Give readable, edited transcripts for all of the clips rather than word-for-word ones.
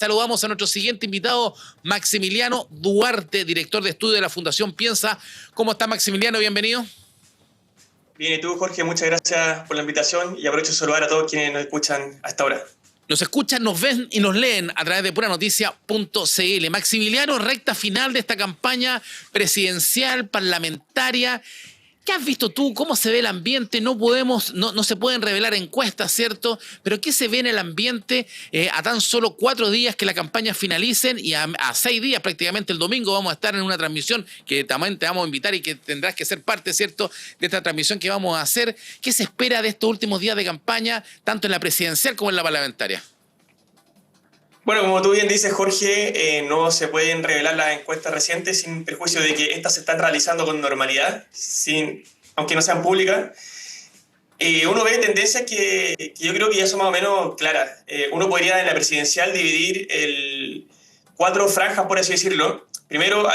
Saludamos a nuestro siguiente invitado, Maximiliano Duarte, director de estudio de la Fundación Piensa. ¿Cómo está, Maximiliano? Bienvenido. Bien, y tú, Jorge, muchas gracias por la invitación y aprovecho de saludar a todos quienes nos escuchan a esta hora. Nos escuchan, nos ven y nos leen a través de puranoticia.cl. Maximiliano, recta final de esta campaña presidencial, parlamentaria. ¿Qué has visto tú? ¿Cómo se ve el ambiente? No se pueden revelar encuestas, ¿cierto? Pero ¿qué se ve en el ambiente a tan solo 4 días que la campaña finalicen y a 6 días, prácticamente el domingo, vamos a estar en una transmisión que también te vamos a invitar y que tendrás que ser parte, ¿cierto?, de esta transmisión que vamos a hacer. ¿Qué se espera de estos últimos días de campaña, tanto en la presidencial como en la parlamentaria? Bueno, como tú bien dices, Jorge, no se pueden revelar las encuestas recientes sin perjuicio de que estas se están realizando con normalidad, aunque no sean públicas. Uno ve tendencias que yo creo que ya son más o menos claras. Uno podría en la presidencial dividir 4 franjas, por así decirlo. Primero,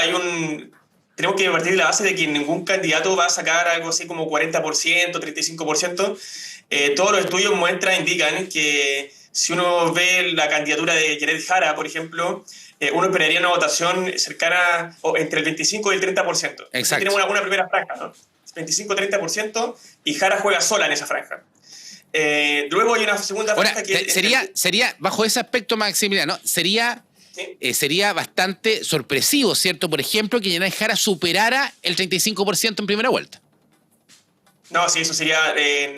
tenemos que partir de la base de que ningún candidato va a sacar algo así como 40%, 35%. Todos los estudios indican que si uno ve la candidatura de Janet Jara, por ejemplo, uno esperaría una votación cercana entre el 25 y el 30%. Exacto. Tenemos una primera franja, ¿no? 25-30%, y Jara juega sola en esa franja. Luego hay una segunda franja que... Sería, bajo ese aspecto, Maximiliano, sería bastante sorpresivo, ¿cierto? Por ejemplo, que Janet Jara superara el 35% en primera vuelta. No, sí, eso sería...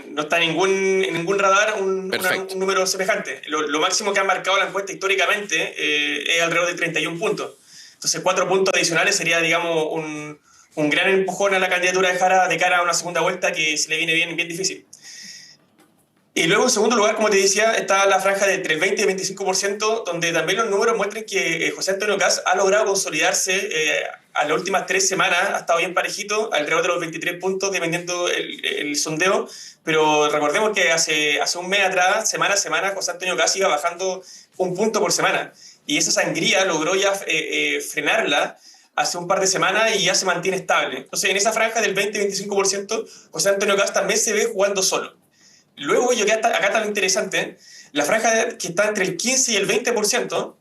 no está en ningún radar un número semejante. Lo máximo que ha marcado la encuesta históricamente es alrededor de 31 puntos. Entonces, 4 puntos adicionales sería, digamos, un gran empujón a la candidatura de Jara de cara a una segunda vuelta que se le viene bien difícil. Y luego, en segundo lugar, como te decía, está la franja de entre el 20 y el 25%, donde también los números muestran que José Antonio Kast ha logrado consolidarse a las últimas 3 semanas, ha estado bien parejito, alrededor de los 23 puntos, dependiendo el sondeo. Pero recordemos que hace un mes atrás, semana a semana, José Antonio Kast iba bajando 1 punto por semana. Y esa sangría logró ya frenarla hace un par de semanas y ya se mantiene estable. Entonces, en esa franja del 20-25%, José Antonio Kast también se ve jugando solo. Luego, acá está lo interesante, la franja que está entre el 15 y el 20%,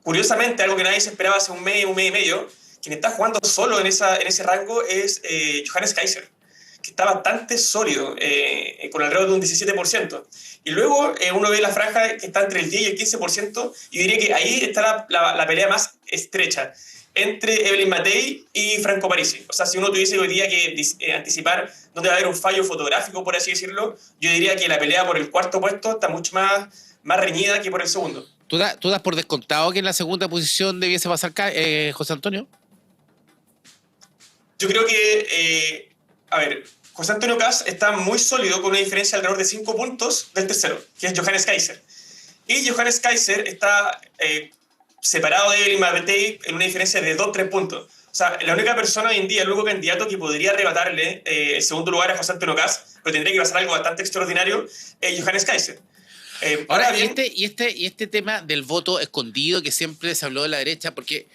curiosamente, algo que nadie se esperaba hace un mes y medio, quien está jugando solo en ese rango es Johannes Kaiser, que está bastante sólido, con alrededor de un 17%. Y luego uno ve la franja que está entre el 10 y el 15%, y diría que ahí está la pelea más estrecha entre Evelyn Matei y Franco Parisi. O sea, si uno tuviese hoy día que anticipar dónde va a haber un fallo fotográfico, por así decirlo, yo diría que la pelea por el 4º puesto está mucho más reñida que por el segundo. ¿Tú das por descontado que en la segunda posición debiese pasar José Antonio? Yo creo que, José Antonio Kast está muy sólido con una diferencia alrededor de 5 puntos del tercero, que es Johannes Kaiser. Y Johannes Kaiser está separado de Evelyn Matei en una diferencia de 2-3 puntos. O sea, la única persona hoy en día, el único candidato que podría arrebatarle el segundo lugar a José Antonio Kast, pero tendría que pasar algo bastante extraordinario, es Johannes Kaiser. Ahora, este tema del voto escondido que siempre se habló de la derecha, porque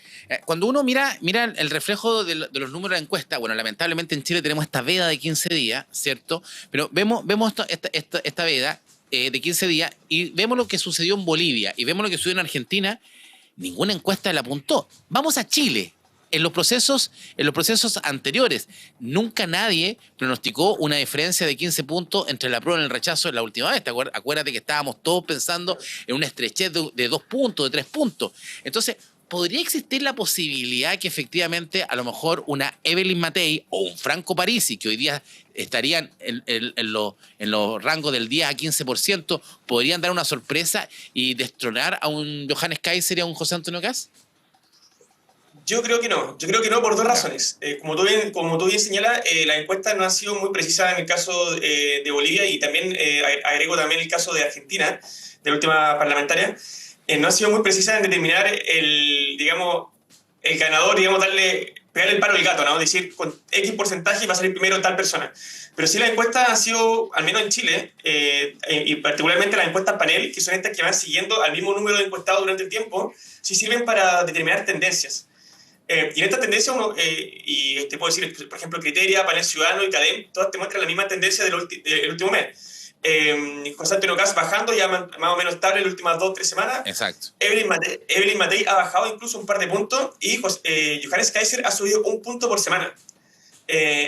cuando uno mira el reflejo de los números de encuesta, bueno, lamentablemente en Chile tenemos esta veda de 15 días, ¿cierto? Pero vemos esta veda de 15 días y vemos lo que sucedió en Bolivia y vemos lo que sucedió en Argentina. Ninguna encuesta la apuntó. Vamos a Chile. En los procesos anteriores, nunca nadie pronosticó una diferencia de 15 puntos entre la prueba y el rechazo en la última vez. Acuérdate que estábamos todos pensando en una estrechez de 2 puntos, de 3 puntos. Entonces, ¿podría existir la posibilidad que efectivamente a lo mejor una Evelyn Matei o un Franco Parisi, que hoy día estarían en los rangos del 10 a 15%, podrían dar una sorpresa y destronar a un Johannes Kaiser y a un José Antonio Kast? Yo creo que no por 2 razones. Como tú bien señalas, la encuesta no ha sido muy precisa en el caso de Bolivia, y también agrego también el caso de Argentina, de la última parlamentaria. No ha sido muy precisa en determinar el ganador, pegarle el palo al gato, ¿no? Decir, con X porcentaje va a salir primero tal persona. Pero sí, las encuestas han sido, al menos en Chile, y particularmente las encuestas panel, que son estas que van siguiendo al mismo número de encuestados durante el tiempo, sí sirven para determinar tendencias. Y en esta tendencia, y te puedo decir, por ejemplo, Criteria, Panel Ciudadano y CADEM, todas te muestran la misma tendencia del último mes. José Antonio Caz bajando, ya más o menos estable en las últimas 2-3 semanas. Exacto. Evelyn Matei ha bajado incluso un par de puntos y Johannes Kaiser ha subido 1 punto por semana.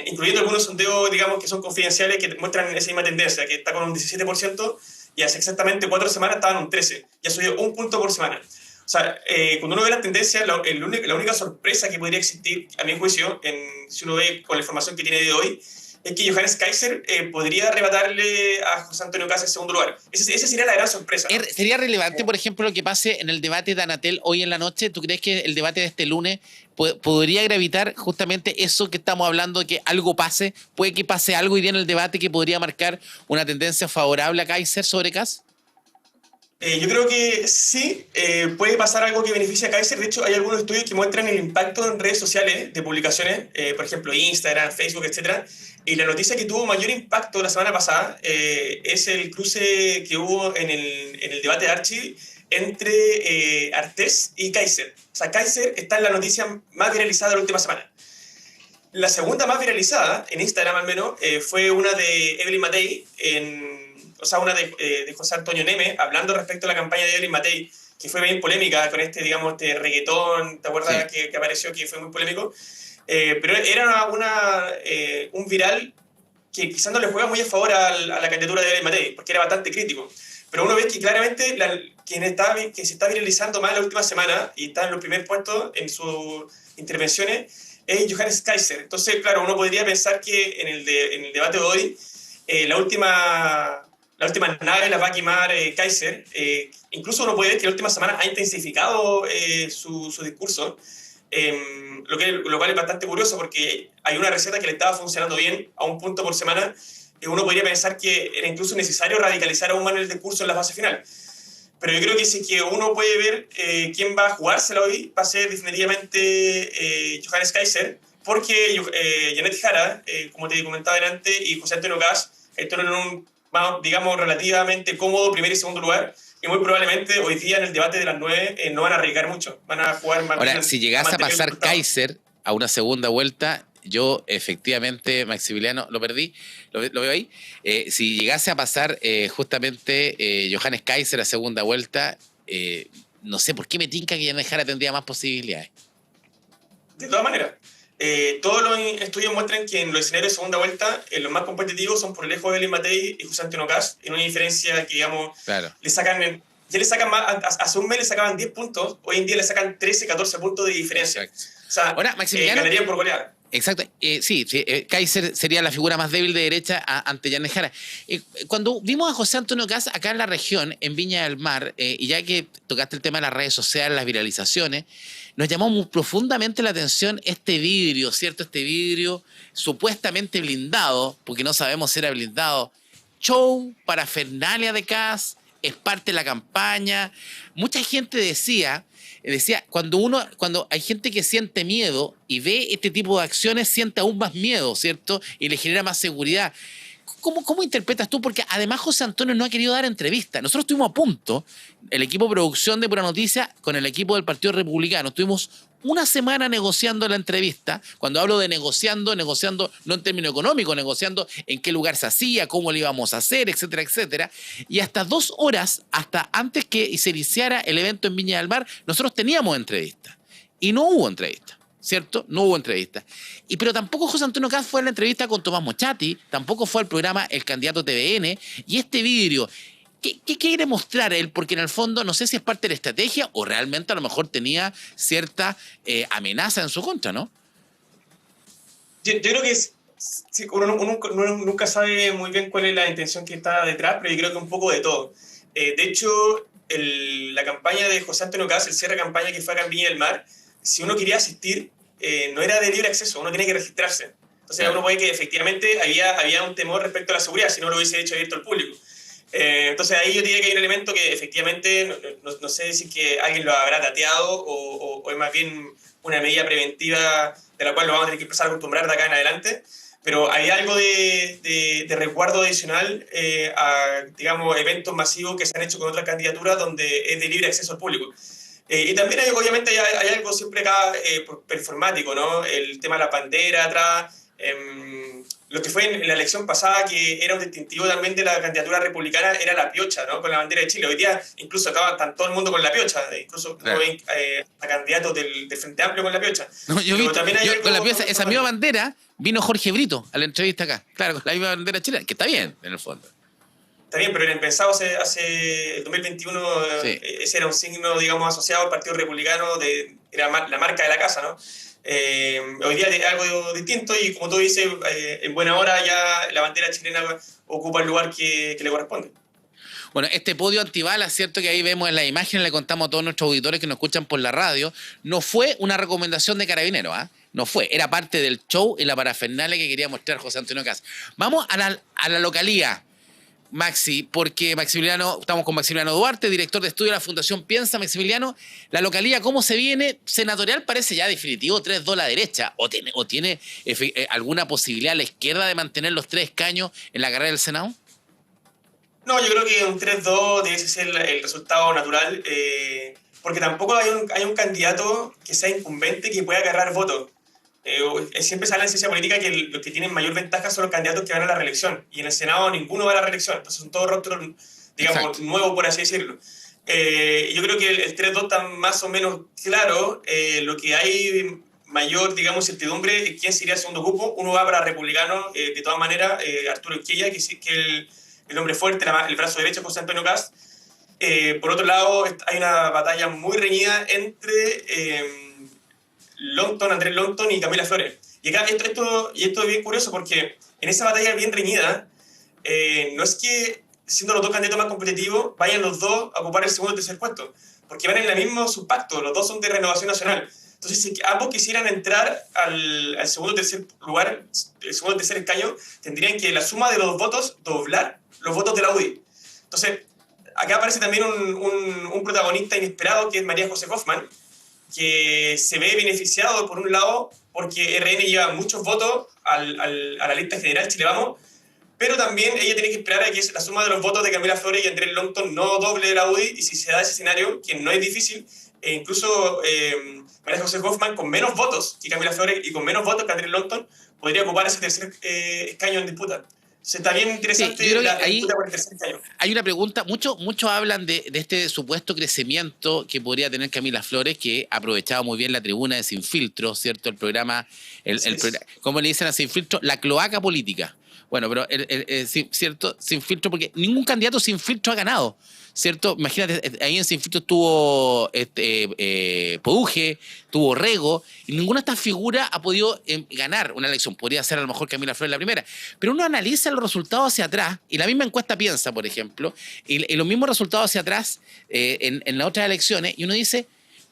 Incluyendo algunos sondeos, digamos, que son confidenciales, que muestran esa misma tendencia, que está con un 17% y hace exactamente 4 semanas estaba en un 13%, y ha subido 1 punto por semana. O sea, cuando uno ve la tendencia, la única sorpresa que podría existir, a mi juicio, si uno ve con la información que tiene de hoy, es que Johannes Kaiser podría arrebatarle a José Antonio Caz el segundo lugar. Esa sería la gran sorpresa, ¿no? ¿Sería relevante, por ejemplo, lo que pase en el debate de Anatel hoy en la noche? ¿Tú crees que el debate de este lunes podría gravitar justamente eso que estamos hablando, de que algo pase? ¿Puede que pase algo hoy día en el debate que podría marcar una tendencia favorable a Kaiser sobre Caz? Yo creo que sí, puede pasar algo que beneficie a Kaiser. De hecho, hay algunos estudios que muestran el impacto en redes sociales de publicaciones, por ejemplo, Instagram, Facebook, etc. Y la noticia que tuvo mayor impacto la semana pasada es el cruce que hubo en el debate de Archie entre Artés y Kaiser. O sea, Kaiser está en la noticia más viralizada de la última semana. La segunda más viralizada, en Instagram al menos, fue una de Evelyn Matei, una de José Antonio Neme, hablando respecto a la campaña de Evelyn Matei, que fue bien polémica con este reggaetón, ¿te acuerdas? Sí. Que apareció, que fue muy polémico. Pero era un viral que quizás no le juega muy a favor a la candidatura de Evelyn Matei, porque era bastante crítico. Pero uno ve que claramente que se está viralizando más la última semana y está en los primeros puestos en sus intervenciones es Johannes Kaiser. Entonces, claro, uno podría pensar que en el debate de hoy la última nave la va a quemar Kaiser. Incluso uno puede ver que la última semana ha intensificado su discurso, lo cual es bastante curioso porque hay una receta que le estaba funcionando bien a 1 punto por semana y uno podría pensar que era incluso necesario radicalizar aún más el discurso en la fase final. Pero yo creo que si que uno puede ver quién va a jugársela hoy, va a ser definitivamente Johannes Kaiser, porque Janet Jara, como te comentaba delante, y José Antonio Caz están en un, digamos, relativamente cómodo primer y segundo lugar, y muy probablemente hoy día en el debate de las 9 no van a arriesgar mucho, van a jugar más. Ahora, si llegase a pasar Kaiser a una segunda vuelta, yo efectivamente, Maximiliano, lo perdí, lo veo ahí. Si llegase a pasar justamente Johannes Kaiser a segunda vuelta, no sé por qué me tinca que Janet Jara tendría más posibilidades. De todas maneras, todos los estudios muestran que en los escenarios de segunda vuelta los más competitivos son por lejos Evelyn Matei y José Antonio Caz, en una diferencia que, digamos, claro, le sacan más, hace un mes le sacaban 10 puntos, hoy en día le sacan 13, 14 puntos de diferencia. Exacto. O sea, ahora, Maximiliano, ganarían por goleada. Exacto, sí, Kaiser sería la figura más débil de derecha ante Janet Jara. Cuando vimos a José Antonio Caz acá en la región, en Viña del Mar, y ya que tocaste el tema de las redes sociales, las viralizaciones, nos llamó muy profundamente la atención este vidrio, ¿cierto? Este vidrio supuestamente blindado, porque no sabemos si era blindado. Show, parafernalia de Caz, es parte de la campaña. Mucha gente decía, cuando hay gente que siente miedo y ve este tipo de acciones, siente aún más miedo, ¿cierto? Y le genera más seguridad. ¿Cómo interpretas tú? Porque además José Antonio no ha querido dar entrevista. Nosotros estuvimos a punto, el equipo de producción de Pura Noticia, con el equipo del Partido Republicano, estuvimos una semana negociando la entrevista. Cuando hablo de negociando no en términos económicos, negociando en qué lugar se hacía, cómo lo íbamos a hacer, etcétera, etcétera. Y hasta 2 horas, hasta antes que se iniciara el evento en Viña del Mar, nosotros teníamos entrevista. Y no hubo entrevista, ¿cierto? No hubo entrevista. Pero tampoco José Antonio Caz fue a la entrevista con Tomás Mochati, tampoco fue al programa El Candidato TVN, y este vidrio, ¿qué quiere mostrar él? Porque en el fondo no sé si es parte de la estrategia o realmente a lo mejor tenía cierta amenaza en su contra, ¿no? Yo creo que uno nunca sabe muy bien cuál es la intención que está detrás, pero yo creo que un poco de todo. De hecho, la campaña de José Antonio Caz, el cierre de campaña que fue acá en Viña del Mar, si uno quería asistir, no era de libre acceso, uno tenía que registrarse. Entonces, claro, uno puede que efectivamente había un temor respecto a la seguridad, si no lo hubiese hecho abierto al público. Entonces, ahí yo diría que hay un elemento que efectivamente, no sé si que alguien lo habrá tateado o es más bien una medida preventiva de la cual lo vamos a tener que empezar a acostumbrar de acá en adelante. Pero hay algo de resguardo adicional a, digamos, eventos masivos que se han hecho con otras candidaturas donde es de libre acceso al público. Y también obviamente hay algo siempre acá performático, ¿no? El tema de la bandera atrás, Lo que fue en la elección pasada, que era un distintivo también de la candidatura republicana, era la piocha, ¿no? Con la bandera de Chile. Hoy día incluso acá está todo el mundo con la piocha, incluso Claro. ven a candidatos del Frente Amplio con la piocha. No, con la piocha, esa misma bandera, vino Jorge Brito a la entrevista acá. Claro, con la misma bandera chilena, que está bien, en el fondo. Está bien, pero era impensado hace el 2021, sí. Ese era un signo, digamos, asociado al Partido Republicano, era la marca de la casa, ¿no? Hoy día es algo distinto y, como tú dices, en buena hora ya la bandera chilena ocupa el lugar que le corresponde. Bueno, este podio antibalas, cierto que ahí vemos en la imagen, le contamos a todos nuestros auditores que nos escuchan por la radio, no fue una recomendación de Carabineros, ¿ah? No fue, era parte del show y la parafernalia que quería mostrar José Antonio Kast. Vamos a la localía, Maxi, porque Maximiliano, estamos con Maximiliano Duarte, director de estudio de la Fundación Piensa. Maximiliano, la localía, ¿cómo se viene? Senatorial parece ya definitivo 3-2 la derecha, o tiene alguna posibilidad a la izquierda de mantener los 3 escaños en la carrera del Senado. No, yo creo que un 3-2 debe ser el resultado natural, porque tampoco hay un candidato que sea incumbente que pueda agarrar votos. Siempre se habla en ciencia política que los que tienen mayor ventaja son los candidatos que van a la reelección, y en el Senado ninguno va a la reelección, entonces son todos rostros, digamos, nuevos, por así decirlo. Yo creo que el 3-2 está más o menos claro. Lo que hay mayor, digamos, certidumbre es quién sería el segundo cupo. Uno va para republicano, de todas maneras, Arturo Esquella, que el hombre fuerte, el brazo derecho, José Antonio Kast. Por otro lado, hay una batalla muy reñida entre Andrés Longton y Camila Flores. Y acá esto es bien curioso, porque en esa batalla bien reñida, no es que, siendo los dos candidatos más competitivos, vayan los dos a ocupar el segundo y tercer puesto, porque van en el mismo subpacto, los dos son de Renovación Nacional. Entonces, si ambos quisieran entrar al segundo y tercer lugar, el segundo y tercer escaño, tendrían que la suma de los dos votos doblar los votos de la UDI. Entonces, acá aparece también un protagonista inesperado, que es María José Hoffman, que se ve beneficiado, por un lado, porque RN lleva muchos votos a la lista general Chile Vamos, pero también ella tiene que esperar a que la suma de los votos de Camila Flores y Andrés Longton no doble la UDI, y si se da ese escenario, que no es difícil, incluso María José Hoffman, con menos votos que Camila Flores y con menos votos que Andrés Longton, podría ocupar ese tercer escaño en disputa. Está bien interesante, sí, la disputa por el tercer escaño. Hay una pregunta, muchos hablan de este supuesto crecimiento que podría tener Camila Flores, que aprovechaba muy bien la tribuna de Sin Filtro, ¿cierto? El programa, ¿cómo le dicen a Sin Filtro? La cloaca política. Bueno, pero cierto, Sin Filtro, porque ningún candidato sin filtro ha ganado, ¿cierto? Imagínate, ahí en Sin Filtro estuvo Pouge, tuvo Rego, y ninguna de estas figuras ha podido ganar una elección. Podría ser a lo mejor Camila Flores la primera. Pero uno analiza los resultados hacia atrás, y la misma encuesta Piensa, por ejemplo, y los mismos resultados hacia atrás en las otras elecciones, y uno dice,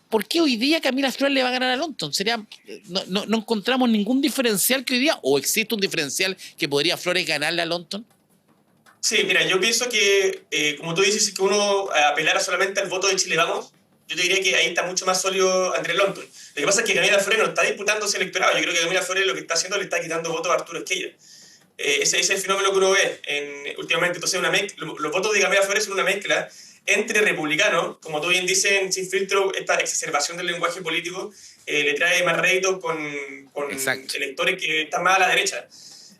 ¿por qué hoy día Camila Flores le va a ganar a Longton? No encontramos ningún diferencial que hoy día, o existe un diferencial que podría Flores ganarle a Longton. Sí, mira, yo pienso que, como tú dices, que uno apelara solamente al voto de Chile Vamos, yo te diría que ahí está mucho más sólido Andrés Longton. Lo que pasa es que Camila Flores no está disputando ese electorado. Yo creo que Camila Flores lo que está haciendo le está quitando votos a Arturo Esquella. Ese es el fenómeno que uno ve últimamente. Entonces, los votos de Camila Flores son una mezcla entre republicanos, como tú bien dices, en Sin Filtro, esta exacerbación del lenguaje político le trae más réditos con electores que están más a la derecha.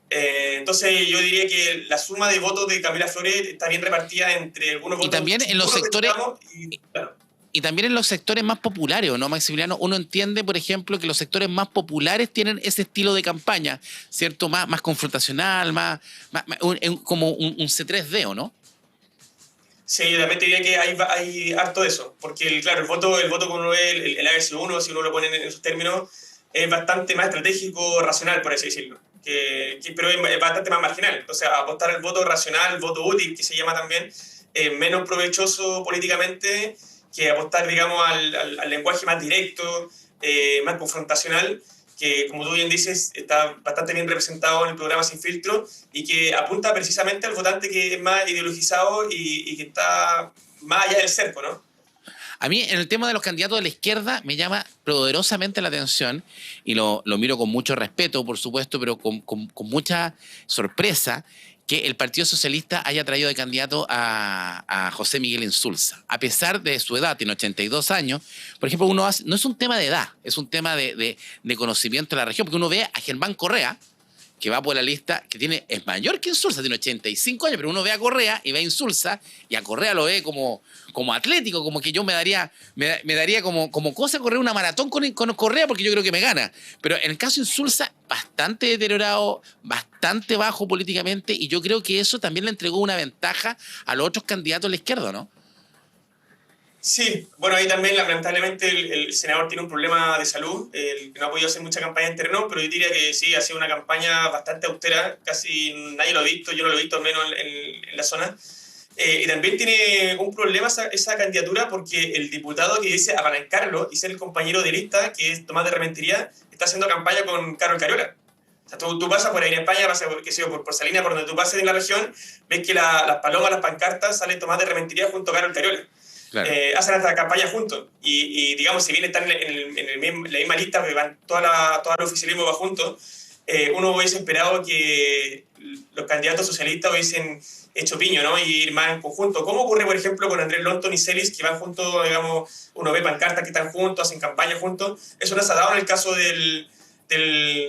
Entonces yo diría que la suma de votos de Camila Flores está bien repartida entre algunos votos. Y también en los sectores... Claro. Y también en los sectores más populares, ¿no, Maximiliano? Uno entiende, por ejemplo, que los sectores más populares tienen ese estilo de campaña, ¿cierto? Más confrontacional, como un C3D, ¿o no? Sí, yo también te diría que hay harto de eso, porque claro, el voto como uno ve, el ABC1, si uno lo pone en esos términos, es bastante más estratégico, racional, por así decirlo, pero es bastante más marginal. O sea, apostar al voto racional, voto útil, que se llama también, menos provechoso políticamente que apostar, digamos, al lenguaje más directo, más confrontacional, que, como tú bien dices, está bastante bien representado en el programa Sin Filtro y que apunta precisamente al votante que es más ideologizado y que está más allá del cerco, ¿no? A mí, en el tema de los candidatos de la izquierda, me llama poderosamente la atención, y lo miro con mucho respeto, por supuesto, pero con mucha sorpresa, que el Partido Socialista haya traído de candidato a José Miguel Insulza. A pesar de su edad, tiene 82 años, por ejemplo, no es un tema de edad, es un tema de conocimiento de la región, porque uno ve a Germán Correa, que va por la lista, que es mayor que Insulza, tiene 85 años, pero uno ve a Correa y ve a Insulza, y a Correa lo ve como atlético, como que yo me daría como cosa correr una maratón con Correa, porque yo creo que me gana. Pero en el caso de Insulza, bastante deteriorado, bastante bajo políticamente, y yo creo que eso también le entregó una ventaja a los otros candidatos a la izquierda, ¿no? Sí, bueno, ahí también lamentablemente el senador tiene un problema de salud, que no ha podido hacer mucha campaña en terreno, pero yo diría que sí, ha sido una campaña bastante austera, casi nadie lo ha visto, yo no lo he visto al menos en la zona. Y también tiene un problema esa candidatura porque el diputado que dice apalancarlo y ser el compañero de lista, que es Tomás de Rementería, está haciendo campaña con Carol Cariola. O sea, tú pasas por ahí en España, pasas por Salinas, por donde tú pases en la región, ves que las palomas, las pancartas, sale Tomás de Rementería junto a Carol Cariola. Claro. Hacen esta campaña juntos y digamos, si bien están en la misma lista, que van todo el oficialismo va juntos, uno hubiese esperado que los candidatos socialistas hubiesen hecho piño, ¿no? Y ir más en conjunto. ¿Cómo ocurre, por ejemplo, con Andrés Lonton y Celis, que van juntos, digamos, uno ve pancartas que están juntos, hacen campaña juntos? Eso no se ha dado en el caso de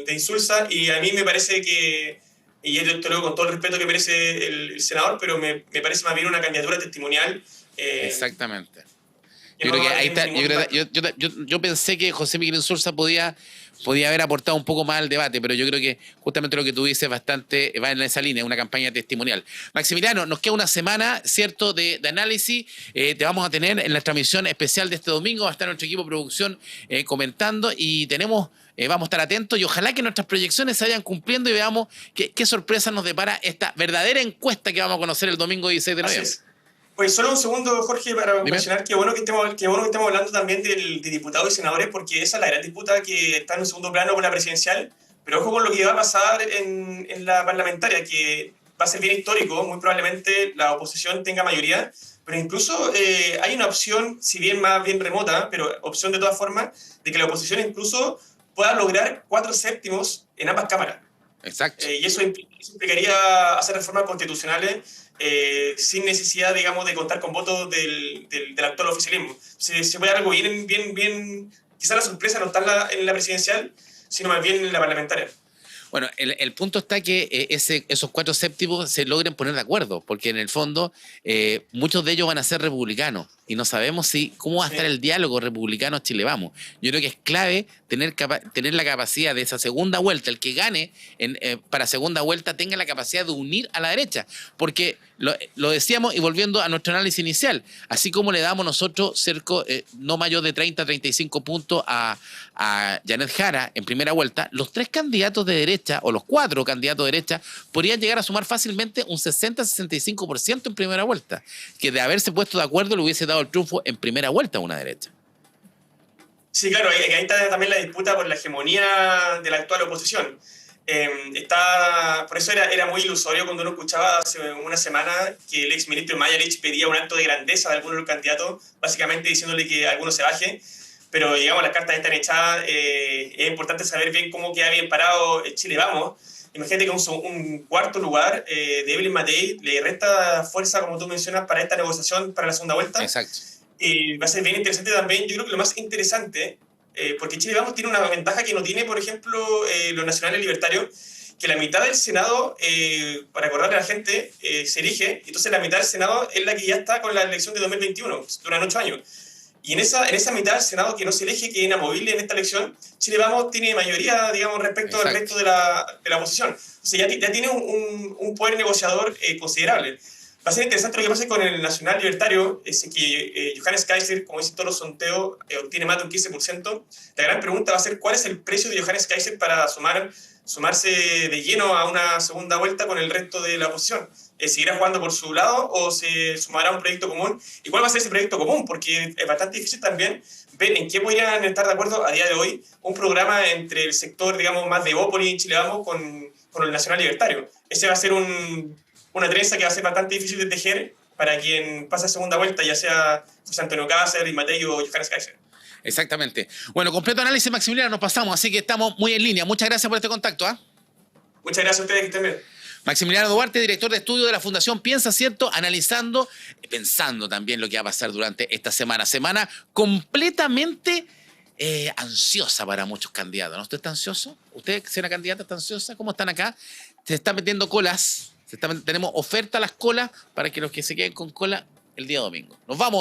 Insulza, y a mí me parece que, y yo te lo digo con todo el respeto que merece el senador, pero me parece más bien una candidatura testimonial. Exactamente. Yo creo que ahí está. Yo pensé que José Miguel Insulza podía haber aportado un poco más al debate, pero yo creo que justamente lo que tú dices bastante va en esa línea, una campaña testimonial. Maximiliano, nos queda una semana, ¿cierto?, de análisis. Te vamos a tener en la transmisión especial de este domingo, va a estar nuestro equipo de producción comentando, y vamos a estar atentos, y ojalá que nuestras proyecciones se vayan cumpliendo y veamos qué sorpresa nos depara esta verdadera encuesta que vamos a conocer el domingo 16 de noviembre. Pues solo un segundo, Jorge, para mencionar que bueno que estemos hablando también de diputados y senadores, porque esa es la gran disputa que está en un segundo plano con la presidencial, pero ojo con lo que va a pasar en la parlamentaria, que va a ser bien histórico. Muy probablemente la oposición tenga mayoría, pero incluso hay una opción, si bien más bien remota, pero opción de todas formas, de que la oposición incluso pueda lograr 4/7 en ambas cámaras. Exacto. Y eso implicaría hacer reformas constitucionales sin necesidad, digamos, de contar con votos del actual oficialismo. Se puede dar algo bien. Quizás la sorpresa no está en la presidencial, sino más bien en la parlamentaria. Bueno, el punto está que esos 4/7 se logren poner de acuerdo, porque en el fondo muchos de ellos van a ser republicanos y no sabemos cómo va a estar el diálogo republicano-Chile Vamos. Yo creo que es clave tener la capacidad de esa segunda vuelta, el que gane para segunda vuelta tenga la capacidad de unir a la derecha, porque lo decíamos, y volviendo a nuestro análisis inicial, así como le damos nosotros no mayor de 30-35 puntos a Janet Jara en primera vuelta, los 3 candidatos de derecha, o los 4 candidatos de derecha, podrían llegar a sumar fácilmente un 60-65% en primera vuelta, que de haberse puesto de acuerdo le hubiese dado el triunfo en primera vuelta a una derecha. Sí, claro, ahí está también la disputa por la hegemonía de la actual oposición. Por eso era muy ilusorio cuando uno escuchaba hace una semana que el exministro Mañalich pedía un acto de grandeza de algunos de los candidatos, básicamente diciéndole que alguno se baje, pero digamos las cartas están echadas. Es importante saber bien cómo queda bien parado Chile Vamos. Imagínate que un cuarto lugar de Evelyn Matei le resta fuerza, como tú mencionas, para esta negociación para la segunda vuelta. Exacto. Va a ser bien interesante también. Yo creo que lo más interesante, porque Chile Vamos tiene una ventaja que no tiene, por ejemplo, los nacionales libertarios, que la mitad del Senado, para acordarle a la gente, se elige, entonces la mitad del Senado es la que ya está con la elección de 2021, duran 8 años. Y en esa mitad del Senado que no se elige, que es inamovible en esta elección, Chile Vamos tiene mayoría, digamos, respecto al resto de la oposición. O sea, ya tiene un poder negociador considerable. Va a ser interesante lo que pase con el Nacional Libertario, que Johannes Kaiser, como dicen todos los sondeos, obtiene más de un 15%. La gran pregunta va a ser cuál es el precio de Johannes Kaiser para sumarse de lleno a una segunda vuelta con el resto de la oposición. ¿Seguirá jugando por su lado o se sumará a un proyecto común? ¿Y cuál va a ser ese proyecto común? Porque es bastante difícil también ver en qué podrían estar de acuerdo a día de hoy un programa entre el sector, digamos, más de Bópoli y Chile Vamos con el Nacional Libertario. Ese va a ser una trenza que va a ser bastante difícil de tejer para quien pase a segunda vuelta, ya sea José Antonio Cáceres, Matei o Johannes Kaiser. Exactamente. Bueno, completo análisis, Maximiliano, nos pasamos, así que estamos muy en línea. Muchas gracias por este contacto. Muchas gracias a ustedes, que estén bien. Maximiliano Duarte, director de estudio de la Fundación Piensa Cierto, pensando también lo que va a pasar durante esta semana. Semana completamente ansiosa para muchos candidatos, ¿no? ¿Usted está ansioso? ¿Usted, si una candidata, está ansiosa? ¿Cómo están acá? Se están metiendo colas. Tenemos oferta a las colas para que los que se queden con cola el día domingo. ¡Nos vamos!